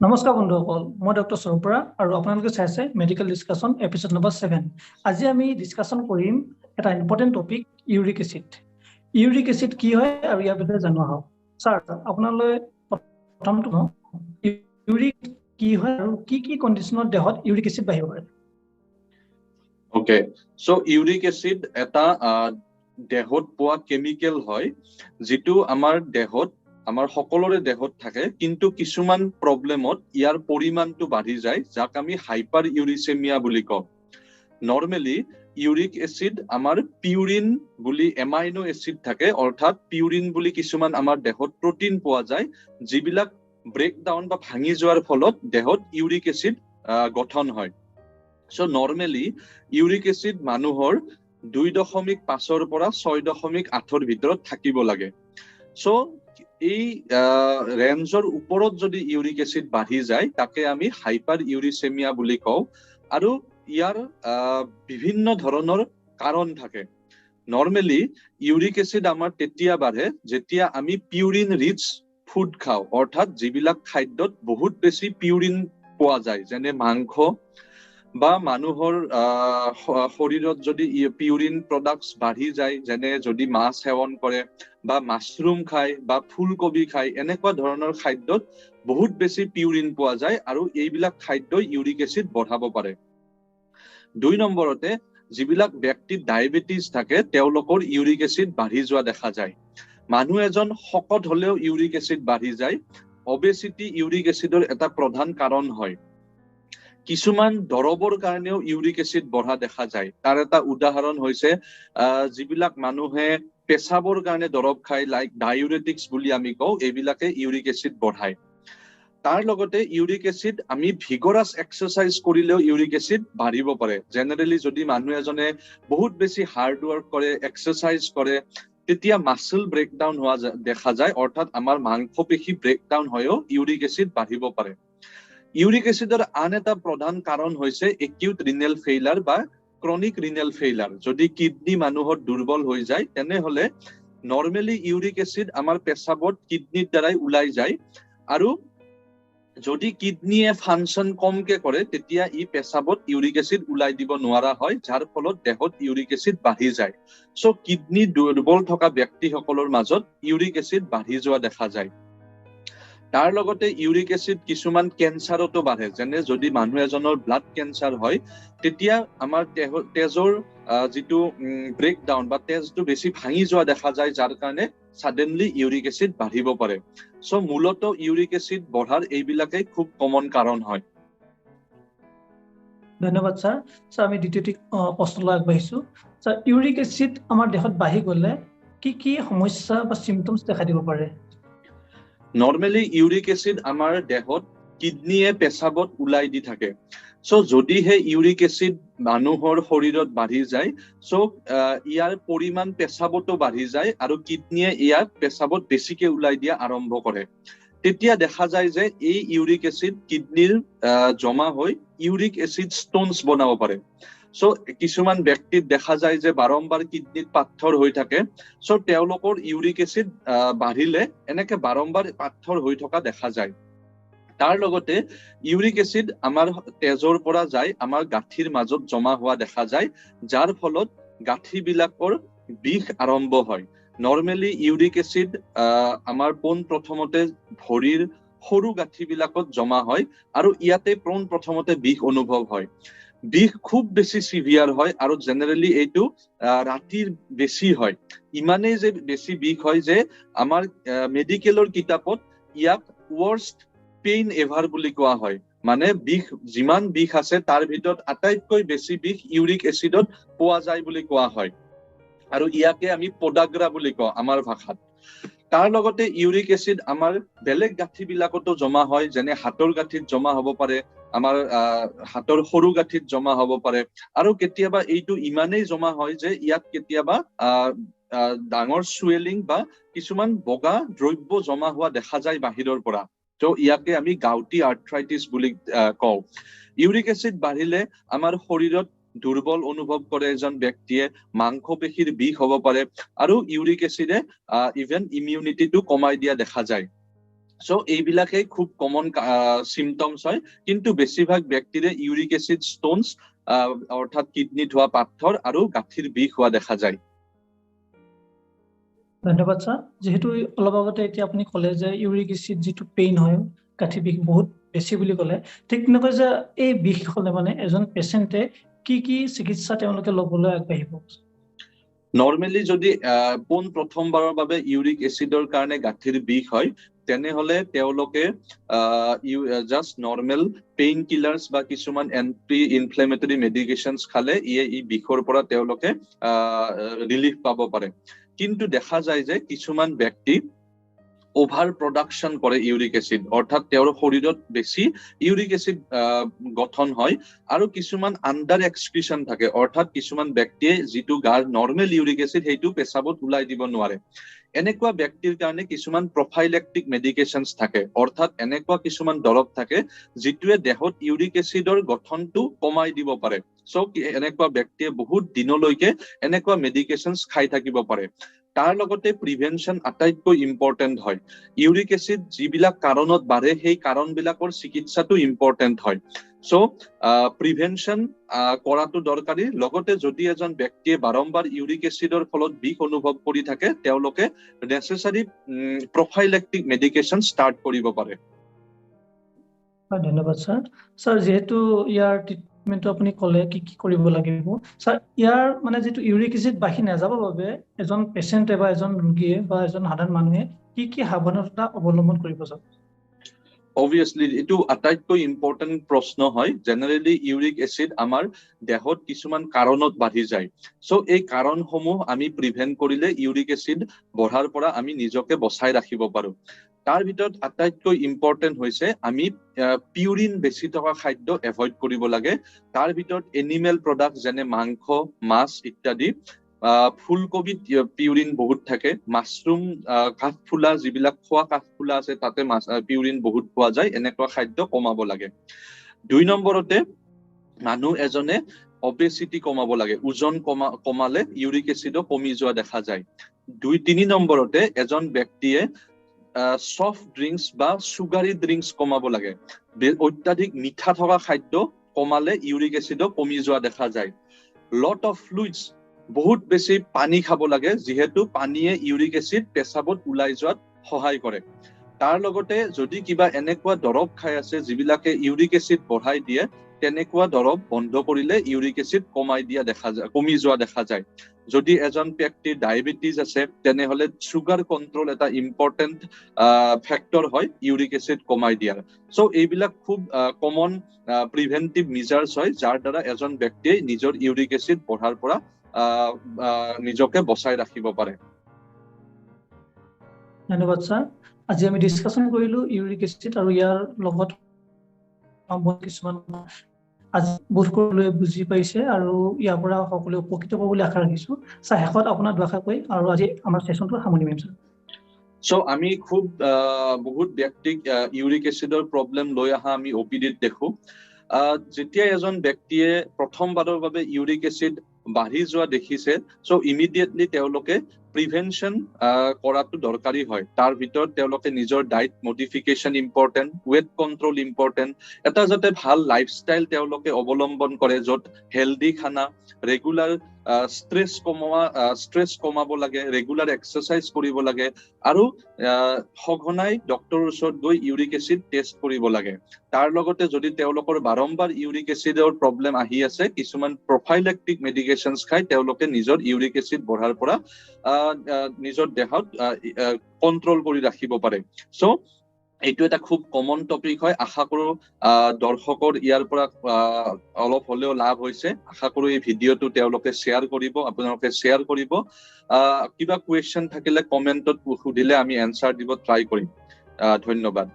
নমস্কাৰ বন্ধুসকল, মই ডক্টৰ সৌৰভ আৰু আপোনালোকে চাইছে মেডিকেল ডিছকাশ্যন এপিসোড নম্বৰ 7। আজি আমি ডিছকাশ্যন কৰিম এটা important topic uric acid. Uric acid কি হয় আৰু ইয়াৰ বিষয়ে জানোৱা হওক। স্যাৰ, আপোনালৈ প্ৰথমটো ইউৰিক কি হয় আৰু কি কি কণ্ডিশ্যনত দেহত ইউৰিক এচিড বাঢ়িব পাৰে? ওকে, সো ইউৰিক এচিড এটা দেহত পোৱা কেমিকেল হয় যেটো আমাৰ দেহত আমাৰ সকলোৰে দেহত থাকে, কিন্তু কিছুমান প্ৰবলেমত ইয়াৰ পৰিমাণটো বাঢ়ি যায়, যাক আমি হাইপাৰ ইউৰিচেমিয়া বুলি কওঁ। নৰ্মেলি ইউৰিক এচিড আমাৰ পিউৰিন বুলি এমাইনো এচিড থাকে, অৰ্থাৎ পিউৰিন বুলি কিছুমান আমাৰ দেহত প্ৰটিন পোৱা যায়, যিবিলাক ব্ৰেকডাউন বা ভাঙি যোৱাৰ ফলত দেহত ইউৰিক এচিড গঠন হয়। সো নৰ্মেলি ইউৰিক এচিড মানুহৰ 2.5 পৰা 6.8 ভিতৰত থাকিব লাগে। সো এই ৰেঞ্জৰ ওপৰত যদি ইউৰিক এচিড বাঢ়ি যায় তাকে আমি হাইপাৰ ইউৰিচেমিয়া বুলি কওঁ, আৰু ইয়াৰ বিভিন্ন ধৰণৰ কাৰণ থাকে। নৰ্মেলি ইউৰিক এচিড আমাৰ তেতিয়া বাঢ়ে যেতিয়া আমি পিউৰিন ৰিচ ফুড খাওঁ, অৰ্থাৎ যিবিলাক খাদ্যত বহুত বেছি পিউৰিন পোৱা যায়, যেনে মাংস বা মানুহৰ শৰীৰত যদি পিউৰিন প্ৰডাক্টস বাঢ়ি যায়, যেনে যদি মাছ সেৱন কৰে বা মাছৰুম খায় বা ফুলকবি খায়, এনেকুৱা ধৰণৰ খাদ্যত বহুত বেছি পিউৰিন পোৱা যায় আৰু এইবিলাক খাদ্যই ইউৰিক এচিড বঢ়াব পাৰে। 2 নম্বৰতে যিবিলাক ব্যক্তিৰ ডায়াবেটিস থাকে তেওঁলোকৰ ইউৰিক এচিড বাঢ়ি যোৱা দেখা যায়। মানুহ এজন শকত হলেও ইউৰিক এচিড বাঢ়ি যায়। অবেসিটি ইউৰিক এচিডৰ এটা প্ৰধান কাৰণ হয়। কিছুমান দৰবৰ কাৰণেও ইউৰিক এচিড বঢ়া দেখা যায়। তাৰ এটা উদাহৰণ হৈছে যিবিলাক মানুহে পেছাবৰ কাৰণে দৰব খায়, লাইক ডায়ুৰেটিক্স বুলি আমি কওঁ, এইবিলাকে ইউৰিক এচিড বঢ়ায়। তাৰ লগতে ইউৰিক এচিড আমি ভিগৰাছ এক্সাৰসাইজ কৰিলেও ইউৰিক এচিড বাঢ়িব পাৰে। জেনাৰেলি যদি মানুহ এজনে বহুত বেছি হাৰ্ড ৱৰ্ক কৰে, এক্সাৰসাইজ কৰে, তেতিয়া মাসল ব্ৰেকডাউন হোৱা দেখা যায়, অৰ্থাৎ আমাৰ মাংসপেশী ব্ৰেকডাউন হৈও ইউৰিক এচিড বাঢ়িব পাৰে। ইউৰিক এচিডৰ আন এটা প্ৰধান কাৰণ হৈছে একিউট ৰিনেল ফেইলাৰ বা ক্ৰনিক ৰিনেল ফেইলাৰ। যদি কিডনি মানুহৰ দুৰ্বল হৈ যায় তেনেহলে নৰ্মেলি ইউৰিক এচিড আমাৰ পেছাবত কিডনিৰ দ্বাৰাই ওলাই যায়, আৰু যদি কিডনিয়ে ফাংশন কমকে কৰে তেতিয়া ই পেছাবত ইউৰিক এচিড ওলাই দিব নোৱাৰা হয়, যাৰ ফলত দেহত ইউৰিক এচিড বাঢ়ি যায়। সো কিডনি দুৰ্বল থকা ব্যক্তিসকলৰ মাজত ইউৰিক এচিড বাঢ়ি যোৱা দেখা যায়। তাৰ লগতে ইউৰিক এচিড কিছুমান কেঞ্চাৰতো বাঢ়ে, যেনে যদি মানুহ এজনৰ ব্লাড কেঞ্চাৰ হয় তেতিয়া আমাৰ তেজৰ যিটো ব্ৰেকডাউন বা তেজটো বেছি ভাঙি যোৱা দেখা যায়, যাৰ কাৰণে সাডেনলি ইউৰিক এচিড বাঢ়িব পাৰে। সো মূলত ইউৰিক এচিড বঢ়াৰ এইবিলাকে খুব কমন কাৰণ হয়। ধন্যবাদ স্যাৰ। স্যাৰ, আমি দ্বিতীয়টি প্ৰশ্নলৈ আগবাঢ়িছো। স্যাৰ, ইউৰিক এচিড আমাৰ দেহত বাঢ়ি গ'লে কি কি সমস্যা বা সিম্পটমস দেখা দিব পাৰে? নৰ্মেলি ইউৰিক এচিড আমাৰ দেহত কিডনিয়ে পেছাবত ওলাই দি থাকে। সো যদিহে ইউৰিক এচিড মানুহৰ শৰীৰত বাঢ়ি যায়, সো ইয়াৰ পৰিমাণ পেছাবতো বাঢ়ি যায় আৰু কিডনিয়ে ইয়াক পেছাবত বেছিকে ওলাই দিয়া আৰম্ভ কৰে। তেতিয়া দেখা যায় যে এই ইউৰিক এচিড কিডনিৰ জমা হৈ ইউৰিক এচিড ষ্টোনছ বনাব পাৰে। সো কিছুমান ব্যক্তিত দেখা যায় যে বাৰম্বাৰ কিডনিত পাথৰ হৈ থাকে, সো তেওঁলোকৰ ইউৰিক এচিড বাঢ়িলে এনেকে বাৰম্বাৰ পাথৰ হৈ থকা দেখা যায়। তাৰ লগতে ইউৰিক এচিড আমাৰ তেজৰ পৰা যায় আমাৰ গাঁঠিৰ মাজত জমা হোৱা দেখা যায়, যাৰ ফলত গাঁঠিবিলাকৰ বিষ আৰম্ভ হয়। নৰ্মেলি ইউৰিক এচিড আমাৰ পোন প্ৰথমতে ভৰিৰ সৰু গাঁঠিবিলাকত জমা হয় আৰু ইয়াতে পোন প্ৰথমতে বিষ অনুভৱ হয়। বিষ খুব বেছি সিভিয়াৰ হয় আৰু জেনাৰেলি এইটো ৰাতিৰ বেছি হয়। ইমানেই যে বেছি বিষ হয় যে আমাৰ মেডিকেলৰ কিতাপত ইয়াক ৱৰ্ষ্ট পেইন এভাৰ বুলি কোৱা হয়। মানে বিষ যিমান বিষ আছে তাৰ ভিতৰত আটাইতকৈ বেছি বিষ ইউৰিক এচিডত পোৱা যায় বুলি কোৱা হয়, আৰু ইয়াকে আমি পোডাগ্ৰা বুলি কওঁ আমাৰ ভাষাত। তাৰ লগতে ইউৰিক এচিড আমাৰ বেলেগ গাঁঠিবিলাকতো জমা হয়, যেনে হাতৰ গাঁঠিত জমা হ'ব পাৰে, আমাৰ হাতৰ সৰু গাঁঠিত জমা হ'ব পাৰে, আৰু কেতিয়াবা এইটো ইমানেই জমা হয় যে ইয়াত কেতিয়াবা ডাঙৰ সুৱেলিং বা কিছুমান বগা দ্ৰব্য জমা হোৱা দেখা যায় বাহিৰৰ পৰা। তো ইয়াকে আমি গাউটি আৰ্থ্ৰাইটিছ বুলি কওঁ। ইউৰিক এচিড বাঢ়িলে আমাৰ শৰীৰত দুৰ্বল অনুভৱ কৰে এজন ব্যক্তিয়ে, মাংসপেশীৰ বিষ হ'ব পাৰে, আৰু ইউৰিক এচিডে ইভেন ইমিউনিটিটো কমাই দিয়া দেখা যায়। সো এইবিলাকে খুব কমন সিমটমস হয়, কিন্তু বেছিভাগ ব্যক্তিৰে ইউৰিক এসিড স্টোনস অৰ্থাৎ কিডনিত হোৱা পাথৰ আৰু গাঁঠিৰ বিষ হোৱা দেখা যায়। ধন্যবাদ ছাৰ। যেহেতু অলপ আগতে এতিয়া আপুনি ক'লে যে ইউৰিক এচিড যিটো পেইন হয়, গাঁঠি বিষ বহুত বেছি বুলি ক'লে, ঠিক তেনেকৈ যে এই বিষ হ'লে মানে এজন পেচেণ্টে কি কি চিকিৎসা তেওঁলোকে ল'বলৈ আগবাঢ়িব? নৰ্মেলি যদি পোন প্ৰথমবাৰৰ বাবে ইউৰিক এচিডৰ কাৰণে গাঁঠিৰ বিষ হয়, তেনেহলে তেওঁলোকে জাষ্ট নৰ্মেল পেইন কিলাৰ্ছ বা কিছুমান এন্টি ইনফ্লেমেটৰী মেডিকেশ্যনছ খালে ই বিষৰ পৰা তেওঁলোকে ৰিলিফ পাব পাৰে। কিন্তু দেখা যায় যে কিছুমান ব্যক্তি ওভাৰ প্ৰডাকশ্যন কৰে ইউৰিক এচিড, অৰ্থাৎ তেওঁৰ শৰীৰত বেছি ইউৰিক এচিড গঠন হয়, আৰু কিছুমান আণ্ডাৰ এক্সক্ৰিশ্যন থাকে, অৰ্থাৎ কিছুমান ব্যক্তিয়ে যিটো গাৰ নৰ্মেল ইউৰিক এচিড সেইটো পেচাবত ওলাই দিব নোৱাৰে। এনেকুৱা ব্যক্তিৰ কাৰণে কিছুমান প্ৰফাইলেক্টিক মেডিকেশ্যনছ থাকে, অৰ্থাৎ এনেকুৱা কিছুমান দৰৱ থাকে যিটোৱে দেহত ইউৰিক এচিডৰ গঠনটো কমাই দিব পাৰে। সো এনেকুৱা ব্যক্তিয়ে বহুত দিনলৈকে এনেকুৱা মেডিকেশ্যনছ খাই থাকিব পাৰে। তাৰ লগতে প্ৰিভেনশ্যন আটাইতকৈ ইম্পৰ্টেণ্ট হয়। ইউৰিক এচিড যিবিলাক কাৰণত বাঢ়ে সেই কাৰণবিলাকৰ চিকিৎসাটো ইম্পৰ্টেণ্ট হয়। সো প্ৰিভেনশ্যন কৰাটো দৰকাৰী। লগতে যদি এজন ব্যক্তিয়ে বাৰম্বাৰ ইউৰিক এচিডৰ ফলত বিষ অনুভৱ কৰি থাকে, তেওঁলোকে নেচেচাৰী প্ৰফাইলেক্টিক মেডিকেশ্যন ষ্টাৰ্ট কৰিব পাৰে। ধন্যবাদ ছাৰ। ছাৰ, যেহেতু ইয়াৰ ট্ৰিটমেণ্টটো আপুনি ক'লে কি কি কৰিব লাগিব, ছাৰ ইয়াৰ মানে যিটো ইউৰিক এচিড বাঢ়ি নাযাবৰ বাবে এজন পেচেণ্টে বা এজন ৰোগীয়ে বা এজন সাধাৰণ মানুহে কি কি সাৱধানতা অৱলম্বন কৰিব ছাৰ? অবভিয়াছলি এইটো আটাইতকৈ ইম্পৰ্টেণ্ট প্ৰশ্ন হয়। জেনেৰেলি ইউৰিক এচিড আমাৰ দেহত কিছুমান কাৰণত বাঢ়ি যায়। সো এই কাৰণসমূহ আমি প্ৰিভেন্ট কৰিলে ইউৰিক এচিড বঢ়াৰ পৰা আমি নিজকে বচাই ৰাখিব পাৰো। তাৰ ভিতৰত আটাইতকৈ ইম্পৰ্টেণ্ট হৈছে আমি পিউৰিন বেছি থকা খাদ্য এভইড কৰিব লাগে। তাৰ ভিতৰত এনিমেল প্ৰডাক্ট যেনে মাংস, মাছ ইত্যাদি। ফুলকবিত পিউৰিন বহুত থাকে। মাছৰুম, কাঠফুলা, যিবিলাক খোৱা কাঠফুলা আছে তাতে পিউৰিন বহুত পোৱা যায়। এনেকুৱা খাদ্য কমাব লাগে। 2 নম্বৰতে মানুহ এজনে অবেচিটি কমাব লাগে। ওজন কমালে ইউৰিক এচিডো কমি যোৱা দেখা যায়। 2-3 নম্বৰতে এজন ব্যক্তিয়ে সফট ড্ৰিংকছ বা সুগাৰী ড্ৰিংকছ কমাব লাগে। অত্যাধিক মিঠা থকা খাদ্য কমালে ইউৰিক এচিডো কমি যোৱা দেখা যায়। লট অফ ফ্লুইডছ, বহুত বেছি পানী খাব লাগে, যিহেতু পানীয়ে ইউৰিক এচিড পেচাবত ওলাই যোৱাত সহায় কৰে। তাৰ লগতে যদি কিবা এনেকুৱা দৰৱ খাই আছে যিবিলাকে ইউৰিক এচিড বঢ়াই দিয়ে, তেনেকুৱা দৰৱ বন্ধ কৰিলে ইউৰিক এচিড কমি যোৱা দেখা যায়। যদি এজন ব্যক্তিৰ ডায়েবেটিছ আছে, তেনেহলে সুগাৰ কন্ট্ৰল এটা ইম্পৰ্টেণ্ট ফেক্টৰ হয় ইউৰিক এচিড কমাই দিয়াৰ। সো এইবিলাক খুব কমন প্ৰিভেন্টিভ মেজাৰ্ছ হয়, যাৰ দ্বাৰা এজন ব্যক্তিয়ে নিজৰ ইউৰিক এচিড বঢ়াৰ পৰা নিজকে বচাই ৰাখিব পাৰে। ধন্যবাদ ছাৰ। আজি আমি ডিছকাশ্যন কৰিলো ইউৰিক এচিড আৰু ইয়াৰ লগত কিছুমান আজি বোধ কৰিবলৈ বুজি পাইছে আৰু ইয়াৰ পৰা সকলোৱে উপকৃত হ'ব বুলি আশা ৰাখিছো। ছাৰ, শেষত আপোনাৰ দুআষাৰ কৈ আৰু আজি আমাৰ ছেছনটো সামৰণি মাৰিম ছাৰ। সো আমি খুব বহুত ব্যক্তিক ইউৰিক এচিডৰ প্ৰব্লেম লৈ অহা আমি অপিডিত দেখো। যেতিয়া এজন ব্যক্তিয়ে প্ৰথমবাৰৰ বাবে ইউৰিক এচিড বাঢ়ি যোৱা দেখিছে, সো ইমিডিয়েটলি তেওঁলোকে প্ৰিভেনশ্যন কৰাটো দৰকাৰী হয়। তাৰ ভিতৰত তেওঁলোকে নিজৰ diet modification important, weight control important, এটা যাতে ভাল লাইফষ্টাইল তেওঁলোকে অৱলম্বন কৰে, য'ত হেল্ডি খানা, ৰেগুলাৰ ষ্ট্ৰেছ কমাব লাগে, ৰেগুলাৰ এক্সাৰচাইজ কৰিব লাগে, আৰু সঘনাই ডক্তৰৰ ওচৰত গৈ ইউৰিক এচিড টেষ্ট কৰিব লাগে। তাৰ লগতে যদি তেওঁলোকৰ বাৰম্বাৰ ইউৰিক এচিডৰ প্ৰব্লেম আহি আছে, কিছুমান প্ৰফাইলেক্টিক মেডিকেশ্যনছ খাই তেওঁলোকে নিজৰ ইউৰিক এচিড বঢ়াৰ পৰা নিজৰ দেহত কণ্ট্ৰল কৰি ৰাখিব পাৰে। সো এইটো এটা খুব কমন টপিক হয়। আশা কৰো দৰ্শকৰ ইয়াৰ পৰা অলপ হলেও লাভ হৈছে। আশা কৰো এই ভিডিঅ'টো তেওঁলোকে আপোনালোকে শ্বেয়াৰ কৰিব। কিবা কুৱেশ্যন থাকিলে কমেণ্টত সুধিলে আমি এনচাৰ দিব ট্ৰাই কৰিম। ধন্যবাদ।